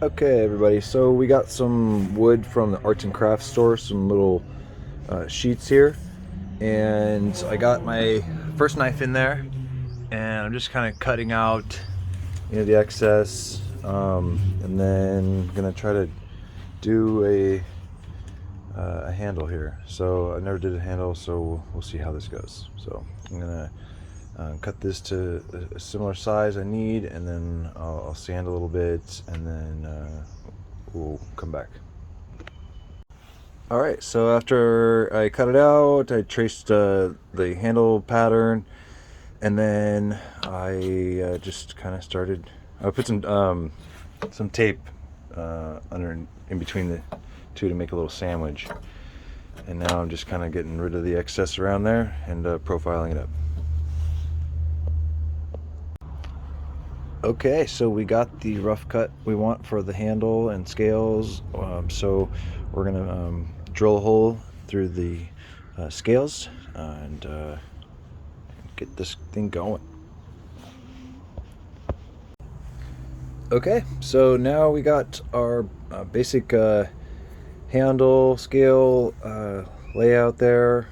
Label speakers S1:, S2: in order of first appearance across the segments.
S1: Okay, everybody, so we got some wood from the arts and crafts store, some little sheets here, and I got my first knife in there, and I'm just kind of cutting out, the excess, and then gonna try to do a handle here. So I never did a handle, so we'll see how this goes. So I'm gonna cut this to a similar size I need, and then I'll sand a little bit, and then we'll come back. All right, so after I cut it out, I traced the handle pattern, and then I just kind of started. I put some tape under in between the two to make a little sandwich, and now I'm just kind of getting rid of the excess around there and profiling it up. Okay, so we got the rough cut we want for the handle and scales. So we're gonna drill a hole through the scales and get this thing going. Okay, so now we got our basic handle scale layout there,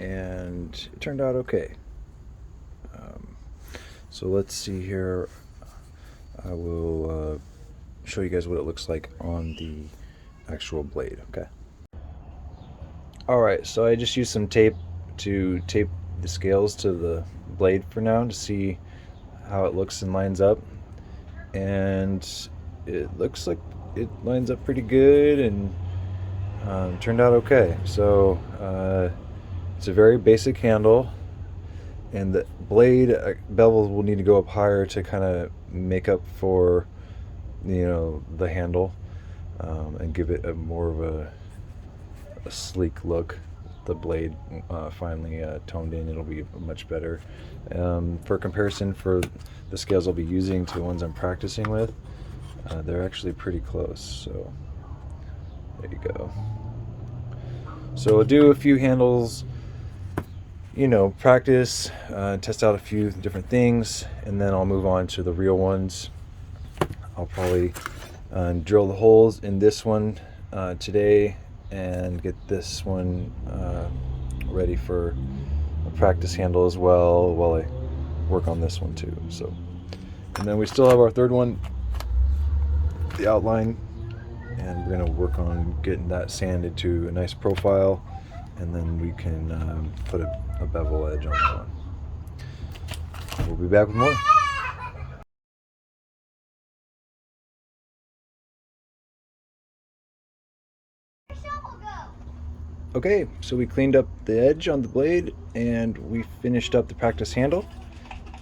S1: and it turned out okay. So let's see here. I will show you guys what it looks like on the actual blade. Okay. All right, so I just used some tape to tape the scales to the blade for now to see how it looks and lines up, and it looks like it lines up pretty good and turned out okay. So it's a very basic handle, and the blade bevels will need to go up higher to kind of make up for the handle, and give it a more of a sleek look. The blade finally toned in, it'll be much better. For comparison, for the scales I'll be using to the ones I'm practicing with, they're actually pretty close. So there you go. So I'll do a few handles, practice, test out a few different things, and then I'll move on to the real ones. I'll probably drill the holes in this one today and get this one ready for a practice handle as well while I work on this one too. So, and then we still have our third one, the outline, and we're going to work on getting that sanded to a nice profile, and then we can put a bevel edge on that one. We'll be back with more. Okay, so we cleaned up the edge on the blade, and we finished up the practice handle,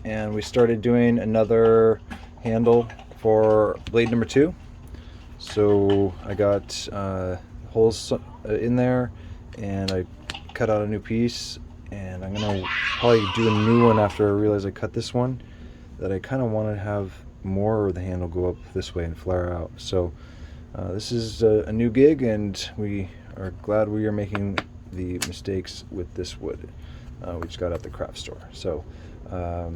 S1: and we started doing another handle for blade number 2. So I got holes in there, and I cut out a new piece, and I'm gonna probably do a new one after I realize I cut this one, that I kind of want to have more of the handle go up this way and flare out. So this is a new gig, and we are glad we are making the mistakes with this wood we just got at the craft store. So the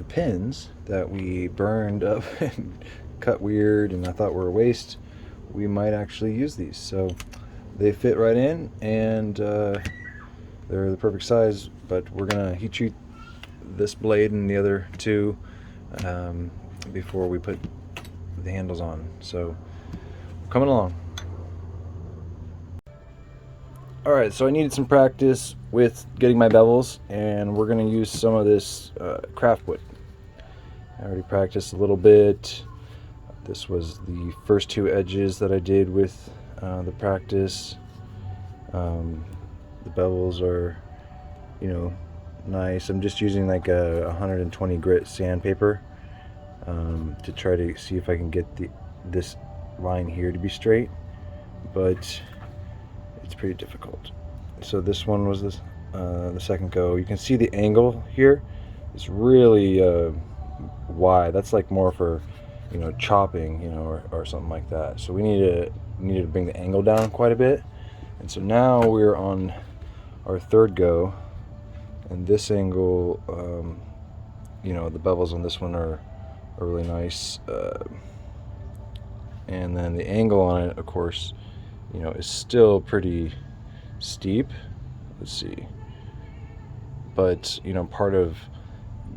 S1: pins that we burned up and cut weird and I thought were a waste, we might actually use these. So they fit right in, and they're the perfect size, but we're gonna heat treat this blade and the other two before we put the handles on. So coming along. Alright, so I needed some practice with getting my bevels, and we're going to use some of this craft wood. I already practiced a little bit. This was the first 2 edges that I did with the practice. The bevels are, nice. I'm just using like a 120 grit sandpaper to try to see if I can get this line here to be straight, but it's pretty difficult. So this one was the second go. You can see the angle here is really wide. That's like more for chopping, or something like that. So we needed to bring the angle down quite a bit. And so now we're on our third go, and this angle, the bevels on this one are a really nice, and then the angle on it, of course, you know, is still pretty steep. Let's see. But, you know, part of,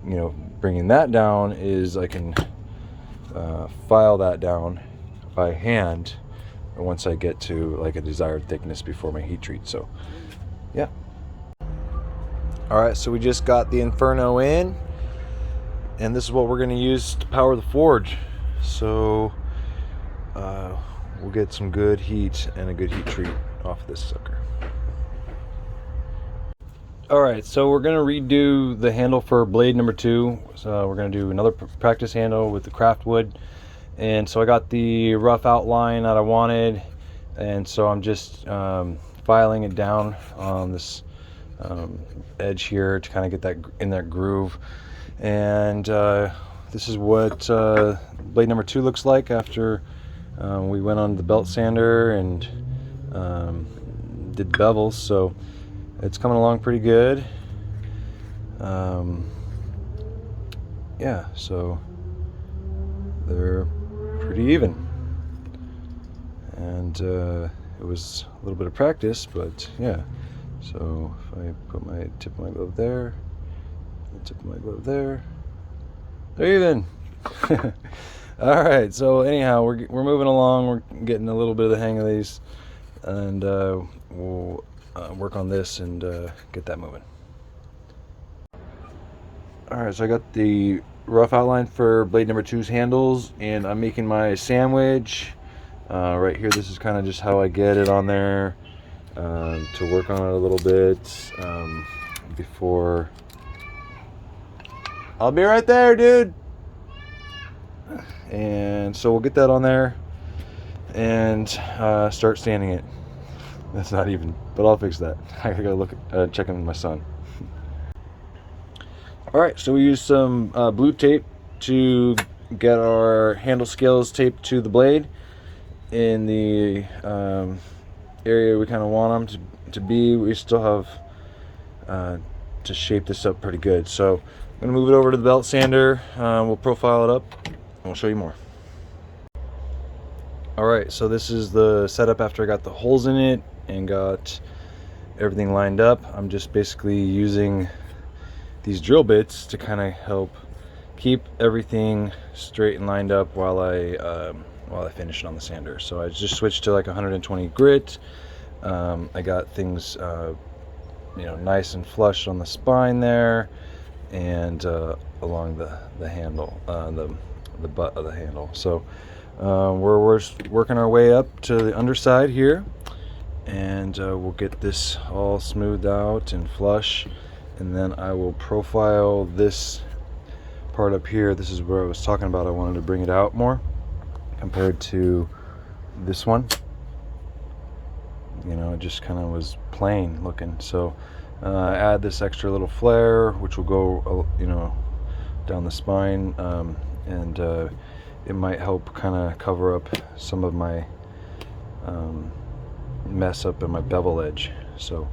S1: you know, bringing that down is I can file that down by hand once I get to like a desired thickness before my heat treat. So, yeah. All right, so we just got the Inferno in, and this is what we're going to use to power the forge. So we'll get some good heat and a good heat treat off of this sucker. All right, so we're going to redo the handle for blade number 2. So we're going to do another practice handle with the craft wood. And so I got the rough outline that I wanted, and so I'm just filing it down on this edge here to kind of get that in that groove. And this is what blade number 2 looks like after we went on the belt sander and did bevels. So it's coming along pretty good. Yeah, so they're pretty even, and it was a little bit of practice, but yeah. So if I put my tip of my glove there, the tip of my glove there, they're even. All right, so anyhow, we're moving along. We're getting a little bit of the hang of these, and we'll work on this and get that moving. All right, so I got the rough outline for blade number 2's handles, and I'm making my sandwich right here. This is kind of just how I get it on there to work on it a little bit before. I'll be right there, dude. And so we'll get that on there and start sanding it. That's not even, but I'll fix that. I gotta look at checking with my son. All right, so we use some blue tape to get our handle scales taped to the blade in the area we kind of want them to be. We still have to shape this up pretty good. So I'm gonna move it over to the belt sander. We'll profile it up and we'll show you more. All right, so this is the setup after I got the holes in it and got everything lined up. I'm just basically using these drill bits to kind of help keep everything straight and lined up while I finish it on the sander. So I just switched to like 120 grit. I got things you know, nice and flush on the spine there, and along the handle, the butt of the handle. So we're working our way up to the underside here, and we'll get this all smoothed out and flush, and then I will profile this part up here. This is where I was talking about I wanted to bring it out more compared to this one. You know, it just kind of was plain looking. So add this extra little flare, which will go you know, down the spine, and it might help kind of cover up some of my mess up in my bevel edge. So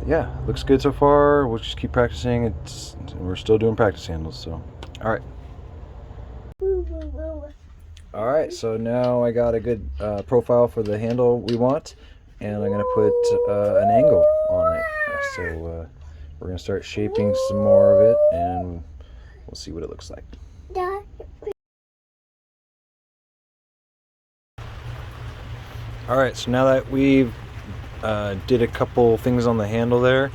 S1: yeah, looks good so far. We'll just keep practicing. We're still doing practice handles. So all right, so now I got a good profile for the handle we want, and I'm gonna put an angle on it. So we're gonna start shaping some more of it, and we'll see what it looks like. All right, so now that we've did a couple things on the handle there,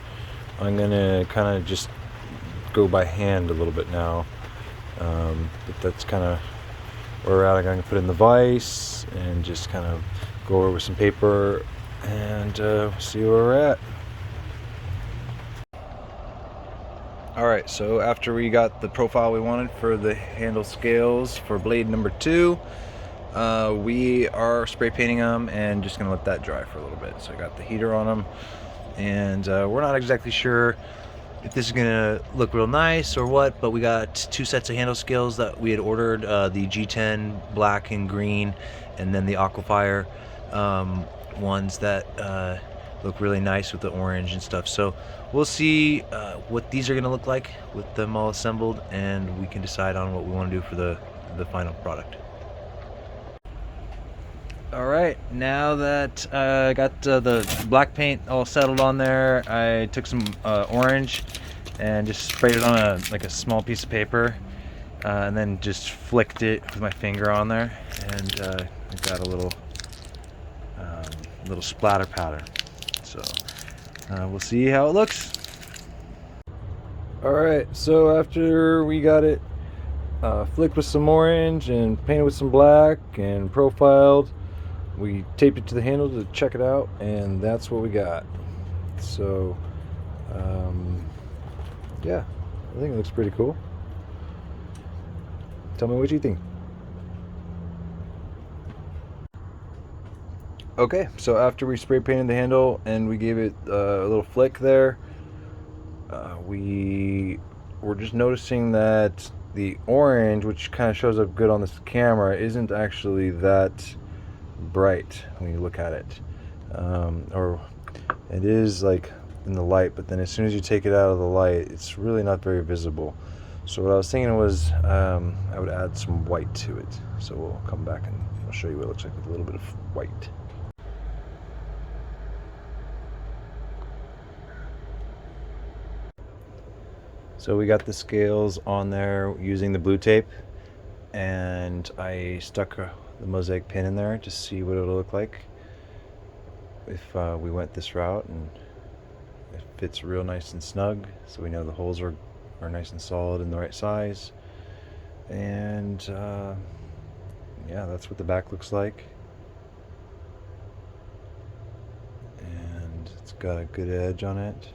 S1: I'm gonna kind of just go by hand a little bit now, but that's kind of where we're at. I'm gonna put in the vise and just kind of go over with some paper and see where we're at. All right, so after we got the profile we wanted for the handle scales for blade number 2, we are spray painting them and just gonna let that dry for a little bit. So I got the heater on them, and we're not exactly sure if this is gonna look real nice or what, but we got 2 sets of handle scales that we had ordered, the G10 black and green, and then the Aquafire ones that look really nice with the orange and stuff. So we'll see what these are going to look like with them all assembled, and we can decide on what we want to do for the final product. All right, now that I got the black paint all settled on there, I took some orange and just sprayed it on a small piece of paper, and then just flicked it with my finger on there, and I got a little splatter pattern. So we'll see how it looks. All right, so after we got it flicked with some orange and painted with some black and profiled, we taped it to the handle to check it out, and that's what we got. So yeah, I think it looks pretty cool. Tell me what you think. Okay, so after we spray painted the handle and we gave it a little flick there, we were just noticing that the orange, which kind of shows up good on this camera, isn't actually that bright when you look at it. Or it is like in the light, but then as soon as you take it out of the light, it's really not very visible. So what I was thinking was I would add some white to it. So we'll come back and I'll show you what it looks like with a little bit of white. So we got the scales on there using the blue tape, and I stuck the mosaic pin in there to see what it'll look like if we went this route, and it fits real nice and snug, so we know the holes are nice and solid and the right size. And yeah, that's what the back looks like, and it's got a good edge on it.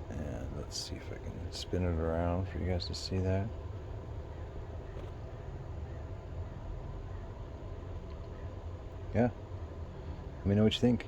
S1: And let's see if I can spin it around for you guys to see that. Yeah, let me know what you think.